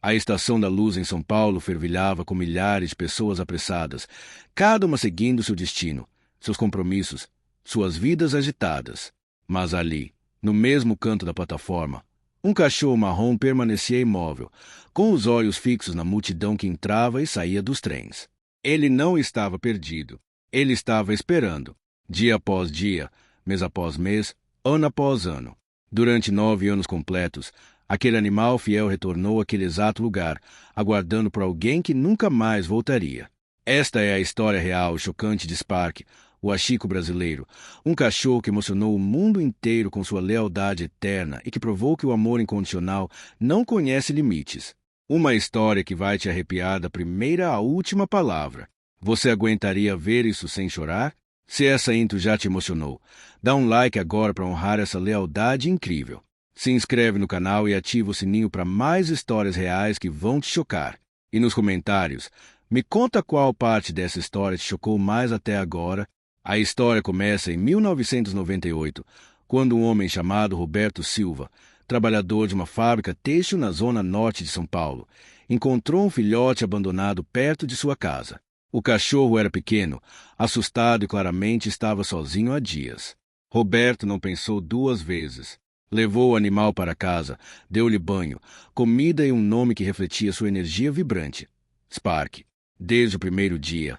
A Estação da Luz em São Paulo fervilhava com milhares de pessoas apressadas, cada uma seguindo seu destino, seus compromissos, suas vidas agitadas. Mas ali, no mesmo canto da plataforma, um cachorro marrom permanecia imóvel, com os olhos fixos na multidão que entrava e saía dos trens. Ele não estava perdido. Ele estava esperando, dia após dia, mês após mês, ano após ano. Durante 9 anos completos, aquele animal fiel retornou àquele exato lugar, aguardando por alguém que nunca mais voltaria. Esta é a história real e chocante de Spark, o Hachiko brasileiro, um cachorro que emocionou o mundo inteiro com sua lealdade eterna e que provou que o amor incondicional não conhece limites. Uma história que vai te arrepiar da primeira à última palavra. Você aguentaria ver isso sem chorar? Se essa intro já te emocionou, dá um like agora para honrar essa lealdade incrível. Se inscreve no canal e ativa o sininho para mais histórias reais que vão te chocar. E nos comentários, me conta qual parte dessa história te chocou mais até agora. A história começa em 1998, quando um homem chamado Roberto Silva, trabalhador de uma fábrica têxtil na zona norte de São Paulo, encontrou um filhote abandonado perto de sua casa. O cachorro era pequeno, assustado e claramente estava sozinho há dias. Roberto não pensou 2 vezes. Levou o animal para casa, deu-lhe banho, comida e um nome que refletia sua energia vibrante: Spark. Desde o primeiro dia,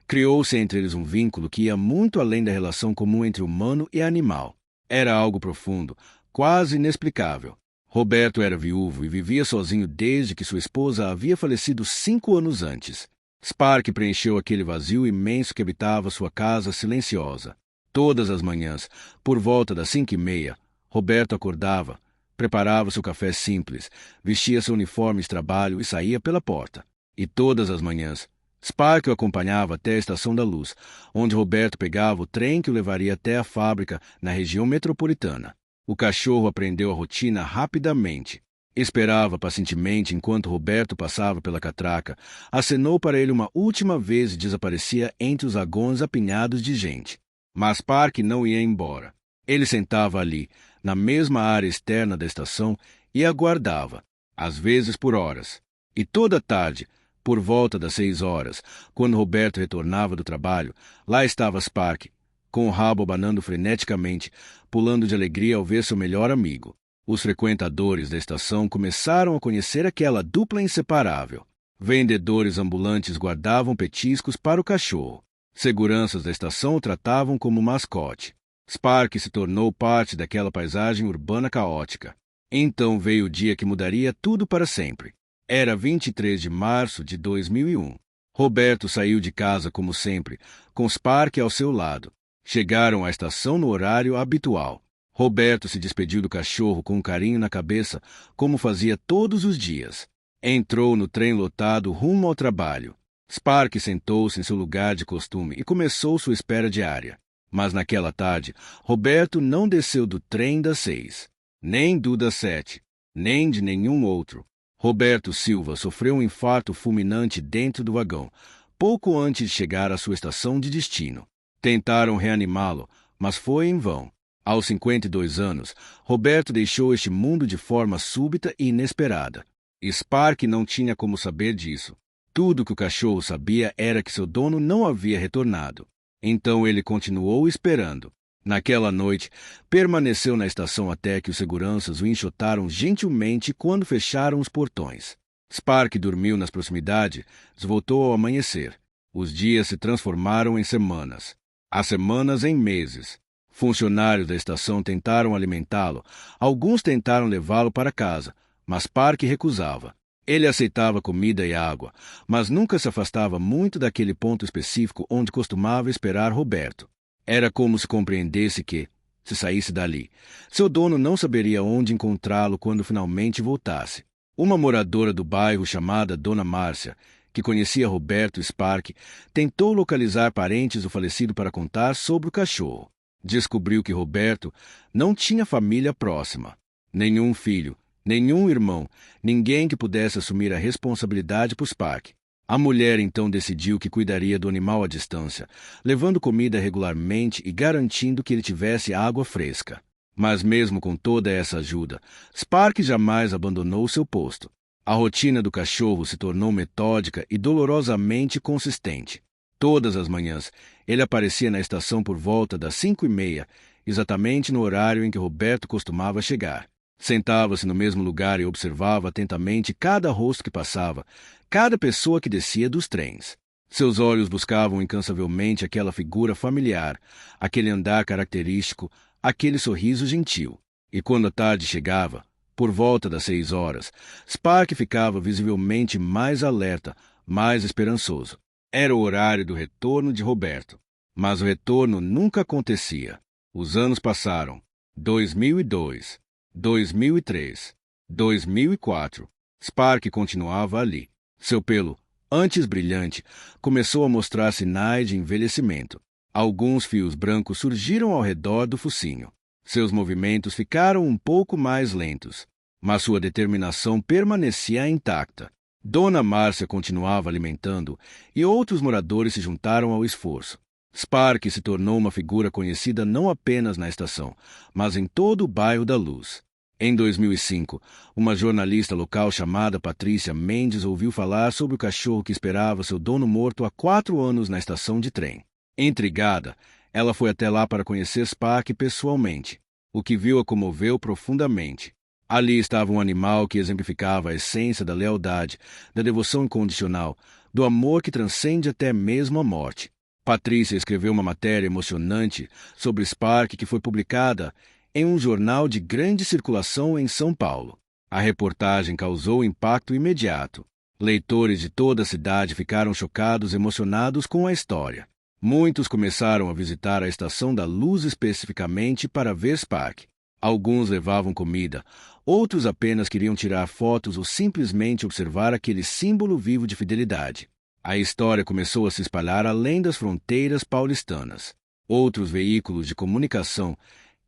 criou-se entre eles um vínculo que ia muito além da relação comum entre humano e animal. Era algo profundo, quase inexplicável. Roberto era viúvo e vivia sozinho desde que sua esposa havia falecido 5 anos antes. Spark preencheu aquele vazio imenso que habitava sua casa silenciosa. Todas as manhãs, por volta das 5h30, Roberto acordava, preparava seu café simples, vestia seu uniforme de trabalho e saía pela porta. E todas as manhãs, Spark o acompanhava até a Estação da Luz, onde Roberto pegava o trem que o levaria até a fábrica na região metropolitana. O cachorro aprendeu a rotina rapidamente. Esperava pacientemente enquanto Roberto passava pela catraca, acenou para ele uma última vez e desaparecia entre os vagões apinhados de gente. Mas Spark não ia embora. Ele sentava ali, na mesma área externa da estação, e aguardava, às vezes por horas. E toda tarde, por volta das 6 horas, quando Roberto retornava do trabalho, lá estava Spark, com o rabo abanando freneticamente, pulando de alegria ao ver seu melhor amigo. Os frequentadores da estação começaram a conhecer aquela dupla inseparável. Vendedores ambulantes guardavam petiscos para o cachorro. Seguranças da estação o tratavam como mascote. Spark se tornou parte daquela paisagem urbana caótica. Então veio o dia que mudaria tudo para sempre. Era 23 de março de 2001. Roberto saiu de casa como sempre, com Spark ao seu lado. Chegaram à estação no horário habitual. Roberto se despediu do cachorro com um carinho na cabeça, como fazia todos os dias. Entrou no trem lotado rumo ao trabalho. Spark sentou-se em seu lugar de costume e começou sua espera diária. Mas naquela tarde, Roberto não desceu do trem das 6, nem do das 7, nem de nenhum outro. Roberto Silva sofreu um infarto fulminante dentro do vagão, pouco antes de chegar à sua estação de destino. Tentaram reanimá-lo, mas foi em vão. Aos 52 anos, Roberto deixou este mundo de forma súbita e inesperada. Spark não tinha como saber disso. Tudo que o cachorro sabia era que seu dono não havia retornado. Então ele continuou esperando. Naquela noite, permaneceu na estação até que os seguranças o enxotaram gentilmente quando fecharam os portões. Spark dormiu nas proximidades, voltou ao amanhecer. Os dias se transformaram em semanas. As semanas em meses. Funcionários da estação tentaram alimentá-lo. Alguns tentaram levá-lo para casa, mas Spark recusava. Ele aceitava comida e água, mas nunca se afastava muito daquele ponto específico onde costumava esperar Roberto. Era como se compreendesse que, se saísse dali, seu dono não saberia onde encontrá-lo quando finalmente voltasse. Uma moradora do bairro chamada Dona Márcia, que conhecia Roberto Spark, tentou localizar parentes do falecido para contar sobre o cachorro. Descobriu que Roberto não tinha família próxima, nenhum filho, nenhum irmão, ninguém que pudesse assumir a responsabilidade por Spark. A mulher então decidiu que cuidaria do animal à distância, levando comida regularmente e garantindo que ele tivesse água fresca. Mas mesmo com toda essa ajuda, Spark jamais abandonou seu posto. A rotina do cachorro se tornou metódica e dolorosamente consistente. Todas as manhãs, ele aparecia na estação por volta das 5h30, exatamente no horário em que Roberto costumava chegar. Sentava-se no mesmo lugar e observava atentamente cada rosto que passava, cada pessoa que descia dos trens. Seus olhos buscavam incansavelmente aquela figura familiar, aquele andar característico, aquele sorriso gentil. E quando a tarde chegava, por volta das 6 horas, Spark ficava visivelmente mais alerta, mais esperançoso. Era o horário do retorno de Roberto. Mas o retorno nunca acontecia. Os anos passaram. 2002, 2003, 2004. Spark continuava ali. Seu pelo, antes brilhante, começou a mostrar sinais de envelhecimento. Alguns fios brancos surgiram ao redor do focinho. Seus movimentos ficaram um pouco mais lentos, mas sua determinação permanecia intacta. Dona Márcia continuava alimentando e outros moradores se juntaram ao esforço. Spark se tornou uma figura conhecida não apenas na estação, mas em todo o bairro da Luz. Em 2005, uma jornalista local chamada Patrícia Mendes ouviu falar sobre o cachorro que esperava seu dono morto há 4 anos na estação de trem. Intrigada, ela foi até lá para conhecer Spark pessoalmente. O que viu a comoveu profundamente. Ali estava um animal que exemplificava a essência da lealdade, da devoção incondicional, do amor que transcende até mesmo a morte. Patrícia escreveu uma matéria emocionante sobre Spark que foi publicada em um jornal de grande circulação em São Paulo. A reportagem causou impacto imediato. Leitores de toda a cidade ficaram chocados e emocionados com a história. Muitos começaram a visitar a Estação da Luz especificamente para ver Spark. Alguns levavam comida, outros apenas queriam tirar fotos ou simplesmente observar aquele símbolo vivo de fidelidade. A história começou a se espalhar além das fronteiras paulistanas. Outros veículos de comunicação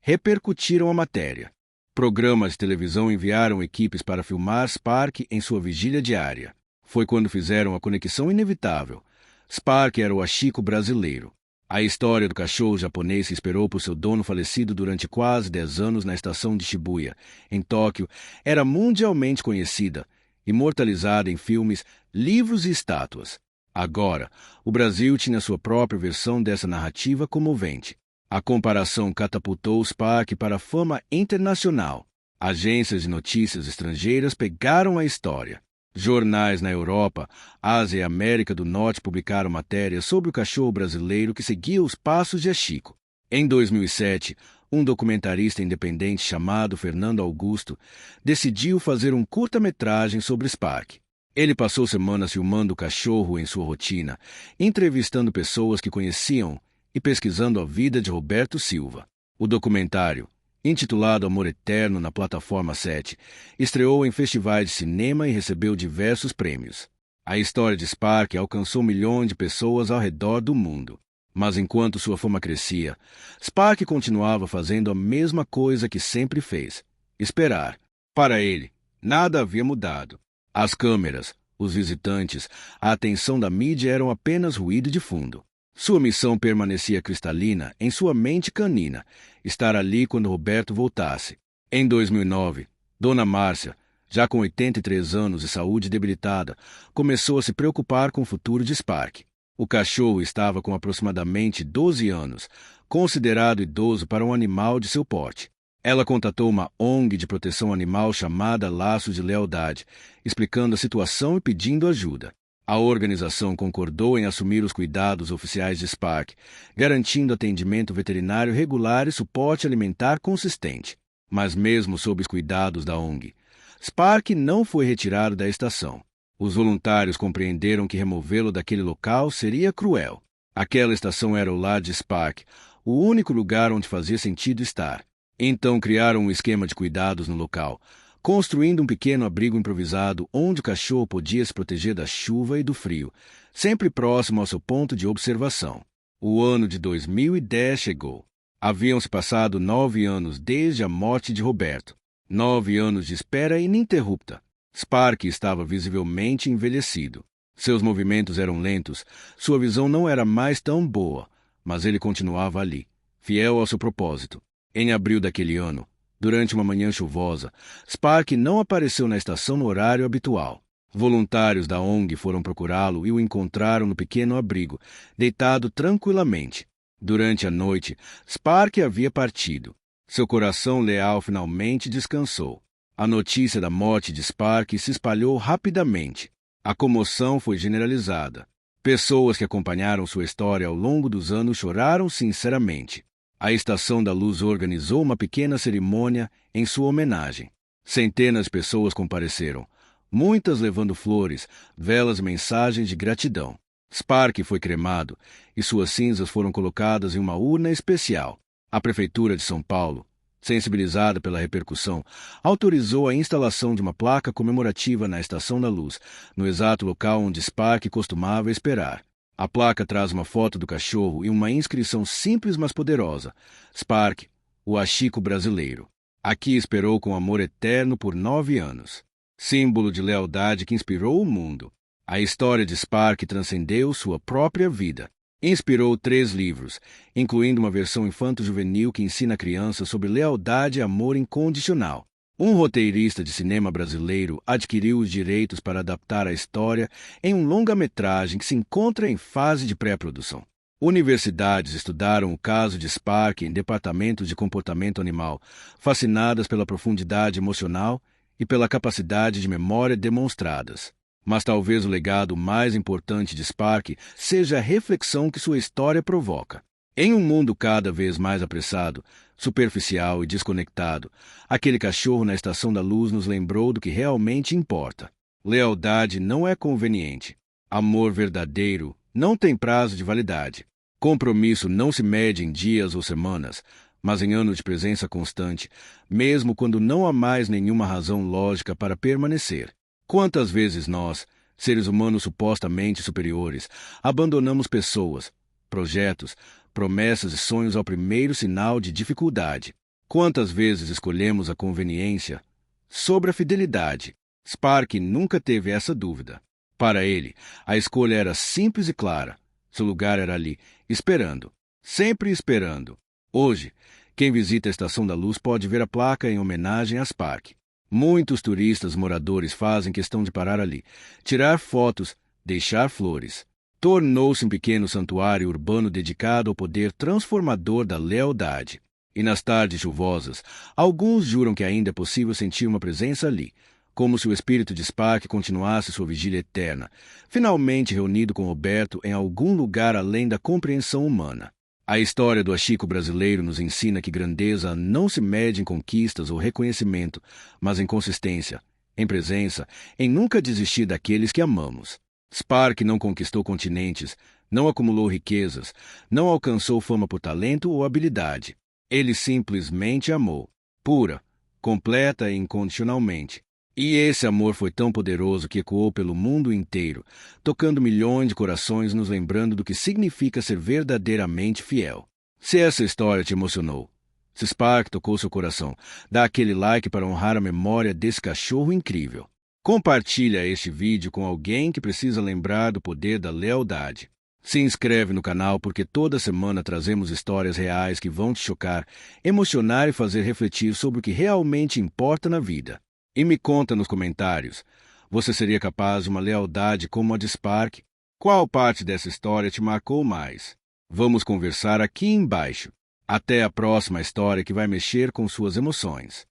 repercutiram a matéria. Programas de televisão enviaram equipes para filmar Spark em sua vigília diária. Foi quando fizeram a conexão inevitável. Spark era o Hachiko brasileiro. A história do cachorro japonês que esperou por seu dono falecido durante quase 10 anos na estação de Shibuya, em Tóquio, era mundialmente conhecida, imortalizada em filmes, livros e estátuas. Agora, o Brasil tinha sua própria versão dessa narrativa comovente. A comparação catapultou Spark para a fama internacional. Agências de notícias estrangeiras pegaram a história. Jornais na Europa, Ásia e América do Norte publicaram matérias sobre o cachorro brasileiro que seguia os passos de Hachiko. Em 2007, um documentarista independente chamado Fernando Augusto decidiu fazer um curta-metragem sobre Spark. Ele passou semanas filmando o cachorro em sua rotina, entrevistando pessoas que conheciam e pesquisando a vida de Roberto Silva. O documentário, intitulado Amor Eterno na Plataforma 7, estreou em festivais de cinema e recebeu diversos prêmios. A história de Spark alcançou milhões de pessoas ao redor do mundo. Mas enquanto sua fama crescia, Spark continuava fazendo a mesma coisa que sempre fez: esperar. Para ele, nada havia mudado. As câmeras, os visitantes, a atenção da mídia eram apenas ruído de fundo. Sua missão permanecia cristalina em sua mente canina, estar ali quando Roberto voltasse. Em 2009, Dona Márcia, já com 83 anos e saúde debilitada, começou a se preocupar com o futuro de Spark. O cachorro estava com aproximadamente 12 anos, considerado idoso para um animal de seu porte. Ela contatou uma ONG de proteção animal chamada Laços de Lealdade, explicando a situação e pedindo ajuda. A organização concordou em assumir os cuidados oficiais de Spark, garantindo atendimento veterinário regular e suporte alimentar consistente. Mas mesmo sob os cuidados da ONG, Spark não foi retirado da estação. Os voluntários compreenderam que removê-lo daquele local seria cruel. Aquela estação era o lar de Spark, o único lugar onde fazia sentido estar. Então criaram um esquema de cuidados no local, construindo um pequeno abrigo improvisado onde o cachorro podia se proteger da chuva e do frio, sempre próximo ao seu ponto de observação. O ano de 2010 chegou. Haviam-se passado 9 anos desde a morte de Roberto. 9 anos de espera ininterrupta. Spark estava visivelmente envelhecido. Seus movimentos eram lentos, sua visão não era mais tão boa, mas ele continuava ali, fiel ao seu propósito. Em abril daquele ano, Durante uma manhã chuvosa, Spark não apareceu na estação no horário habitual. Voluntários da ONG foram procurá-lo e o encontraram no pequeno abrigo, deitado tranquilamente. Durante a noite, Spark havia partido. Seu coração leal finalmente descansou. A notícia da morte de Spark se espalhou rapidamente. A comoção foi generalizada. Pessoas que acompanharam sua história ao longo dos anos choraram sinceramente. A Estação da Luz organizou uma pequena cerimônia em sua homenagem. Centenas de pessoas compareceram, muitas levando flores, velas e mensagens de gratidão. Spark foi cremado e suas cinzas foram colocadas em uma urna especial. A Prefeitura de São Paulo, sensibilizada pela repercussão, autorizou a instalação de uma placa comemorativa na Estação da Luz, no exato local onde Spark costumava esperar. A placa traz uma foto do cachorro e uma inscrição simples mas poderosa: Spark, o Hachiko brasileiro. Aqui esperou com amor eterno por 9 anos. Símbolo de lealdade que inspirou o mundo. A história de Spark transcendeu sua própria vida. Inspirou 3 livros, incluindo uma versão infanto-juvenil que ensina crianças sobre lealdade e amor incondicional. Um roteirista de cinema brasileiro adquiriu os direitos para adaptar a história em um longa-metragem que se encontra em fase de pré-produção. Universidades estudaram o caso de Spark em departamentos de comportamento animal, fascinadas pela profundidade emocional e pela capacidade de memória demonstradas. Mas talvez o legado mais importante de Spark seja a reflexão que sua história provoca. Em um mundo cada vez mais apressado, superficial e desconectado, aquele cachorro na Estação da Luz nos lembrou do que realmente importa. Lealdade não é conveniente. Amor verdadeiro não tem prazo de validade. Compromisso não se mede em dias ou semanas, mas em anos de presença constante, mesmo quando não há mais nenhuma razão lógica para permanecer. Quantas vezes nós, seres humanos supostamente superiores, abandonamos pessoas, projetos, promessas e sonhos ao primeiro sinal de dificuldade? Quantas vezes escolhemos a conveniência sobre a fidelidade? Spark nunca teve essa dúvida. Para ele, a escolha era simples e clara. Seu lugar era ali, esperando, sempre esperando. Hoje, quem visita a Estação da Luz pode ver a placa em homenagem a Spark. Muitos turistas moradores fazem questão de parar ali, tirar fotos, deixar flores. Tornou-se um pequeno santuário urbano dedicado ao poder transformador da lealdade. E nas tardes chuvosas, alguns juram que ainda é possível sentir uma presença ali, como se o espírito de Spark continuasse sua vigília eterna, finalmente reunido com Roberto em algum lugar além da compreensão humana. A história do Hachiko brasileiro nos ensina que grandeza não se mede em conquistas ou reconhecimento, mas em consistência, em presença, em nunca desistir daqueles que amamos. Spark não conquistou continentes, não acumulou riquezas, não alcançou fama por talento ou habilidade. Ele simplesmente amou, pura, completa e incondicionalmente. E esse amor foi tão poderoso que ecoou pelo mundo inteiro, tocando milhões de corações, nos lembrando do que significa ser verdadeiramente fiel. Se essa história te emocionou, se Spark tocou seu coração, dá aquele like para honrar a memória desse cachorro incrível. Compartilha este vídeo com alguém que precisa lembrar do poder da lealdade. Se inscreve no canal porque toda semana trazemos histórias reais que vão te chocar, emocionar e fazer refletir sobre o que realmente importa na vida. E me conta nos comentários, você seria capaz de uma lealdade como a de Spark? Qual parte dessa história te marcou mais? Vamos conversar aqui embaixo. Até a próxima história que vai mexer com suas emoções.